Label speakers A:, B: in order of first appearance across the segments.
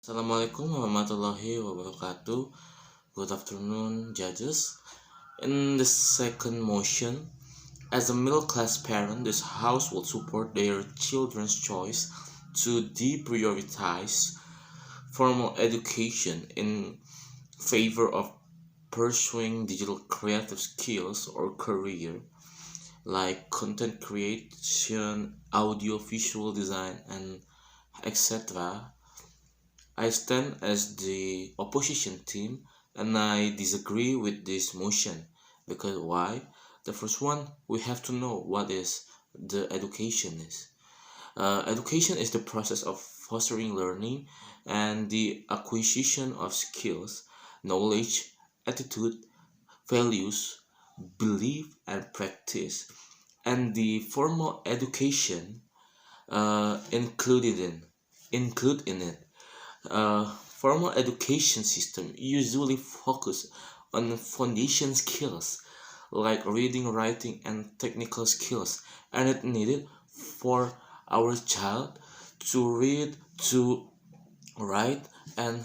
A: Assalamualaikum warahmatullahi wabarakatuh. Good afternoon, judges. In the second motion, as a middle class parent, this house will support their children's choice to deprioritize formal education in favor of pursuing digital creative skills or career like content creation, audio visual design, and etc. I stand as the opposition team and I disagree with this motion. Because why? The first one, we have to know what is the education is. Education is the process of fostering learning and the acquisition of skills, knowledge, attitude, values, belief, and practice. And the formal education include in it. Formal education system usually focus on foundation skills like reading, writing, and technical skills, and it needed for our child to read, to write, and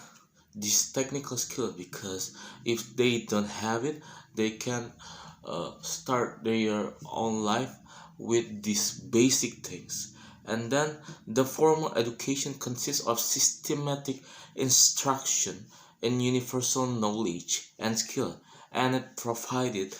A: these technical skills, because if they don't have it, they can start their own life with these basic things. And then the formal education consists of systematic instruction in universal knowledge and skill, and it provided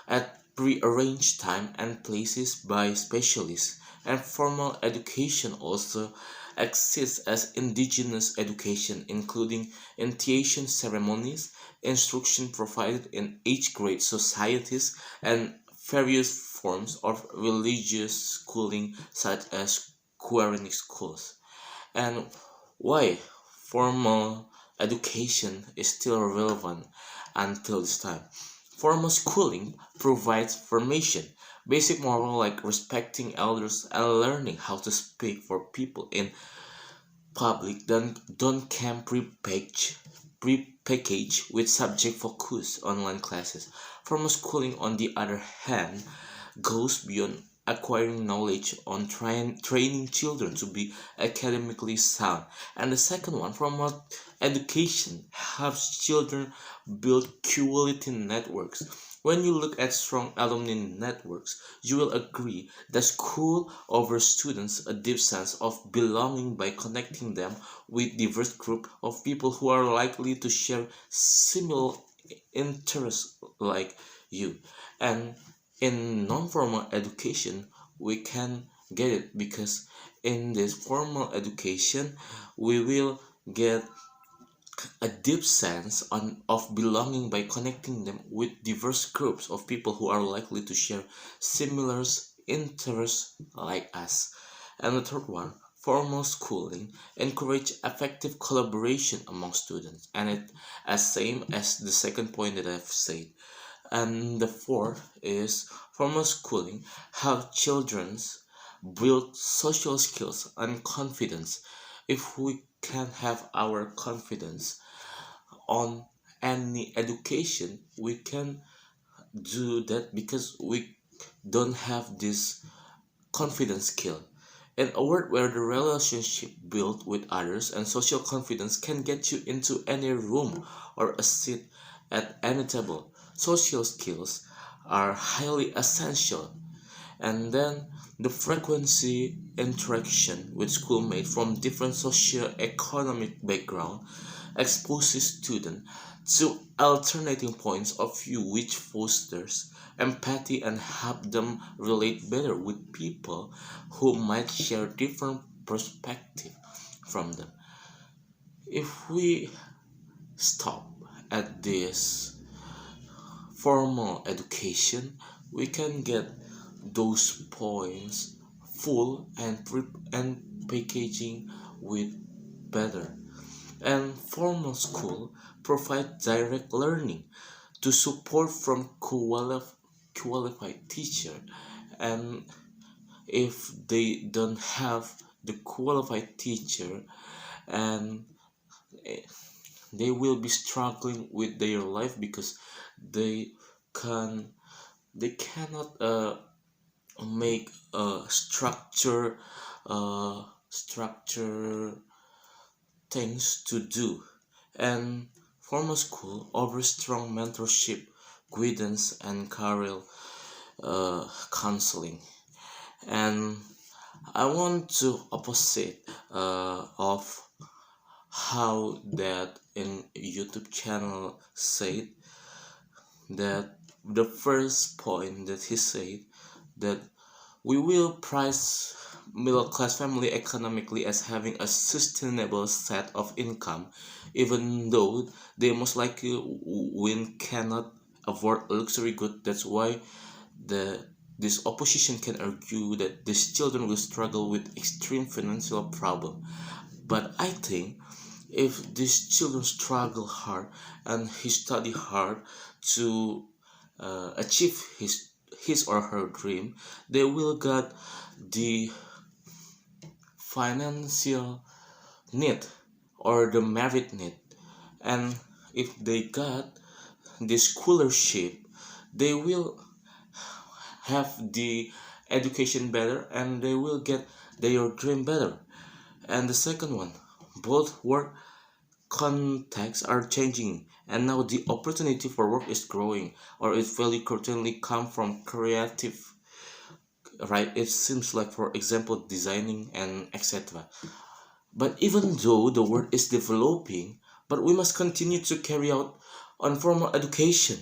A: at prearranged time and places by specialists. And formal education also exists as indigenous education, including initiation ceremonies, instruction provided in each grade societies, and various forms of religious schooling such as Quranic schools. And why formal education is still relevant until this time? Formal schooling provides formation, basic moral like respecting elders and learning how to speak for people in public. Don't come prepackaged with subject focused online classes. Formal schooling, on the other hand, goes beyond acquiring knowledge on training children to be academically sound. And the second one, formal education helps children build quality networks. When you look at strong alumni networks, you will agree that school offers students a deep sense of belonging by connecting them with diverse group of people who are likely to share similar interests like you. And in non-formal education, we can get it, because in this formal education we will get a deep sense of belonging by connecting them with diverse groups of people who are likely to share similar interests like us. And the third one, formal schooling encourage effective collaboration among students, and it as same as the second point that I've said. And the fourth is formal schooling help children's build social skills and confidence. If we can have our confidence on any education, we can do that because we don't have this confidence skill. In a world where the relationship built with others and social confidence can get you into any room or a seat at any table, social skills are highly essential. And then the frequency interaction with schoolmates from different socio-economic background exposes students to alternating points of view, which fosters empathy and help them relate better with people who might share different perspective from them. If we stop at this formal education, we can get those points full and packaging with better. And formal school provide direct learning to support from qualified teacher. And if they don't have the qualified teacher, and eh, they will be struggling with their life, because they can they cannot make a structure things to do, and formal school offers strong mentorship, guidance, and career counseling. And I want to opposite of how that in YouTube channel said that the first point that he said that we will price middle class family economically as having a sustainable set of income, even though they most likely when cannot afford luxury good. That's why the this opposition can argue that these children will struggle with extreme financial problem. But I think if these children struggle hard and he study hard to achieve his or her dream, they will get the financial need or the merit need. And if they got the scholarship, they will have the education better and they will get their dream better. And the second one, both work contexts are changing and now the opportunity for work is growing, or its value currently come from creative, right? It seems like, for example, designing and etc. But even though the world is developing, but we must continue to carry out on formal education,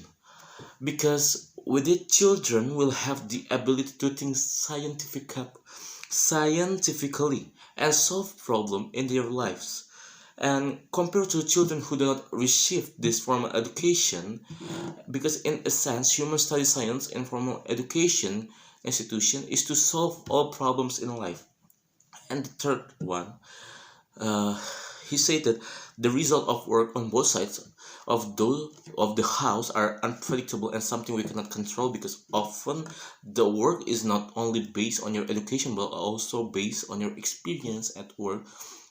A: because with it children will have the ability to think scientifically and solve problem in their lives. And compared to children who do not receive this formal education, because in a sense human study science and formal education institution is to solve all problems in life. And the third one, uh, he said that the result of work on both sides of the house are unpredictable and something we cannot control, because often the work is not only based on your education but also based on your experience at work.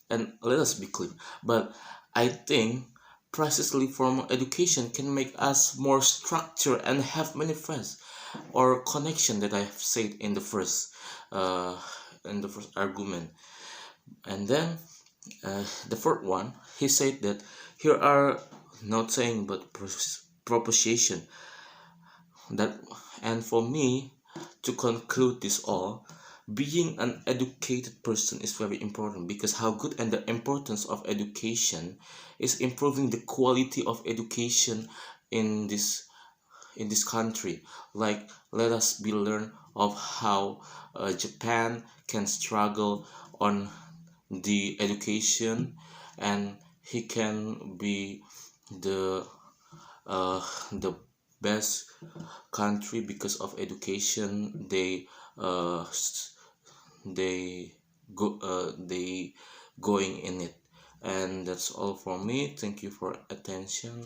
A: And let us be clear, but I think precisely formal education can make us more structured and have many friends or connection that I have said uh, in the first argument. And then the fourth one, he said that here are not saying but proposition that, and for me to conclude this all, being an educated person is very important, because how good and the importance of education is improving the quality of education in this country. Like, let us be learn of how Japan can struggle on the education, and he can be the the best country because of education. Uh, they they going in it. And that's all for me. Thank you for attention.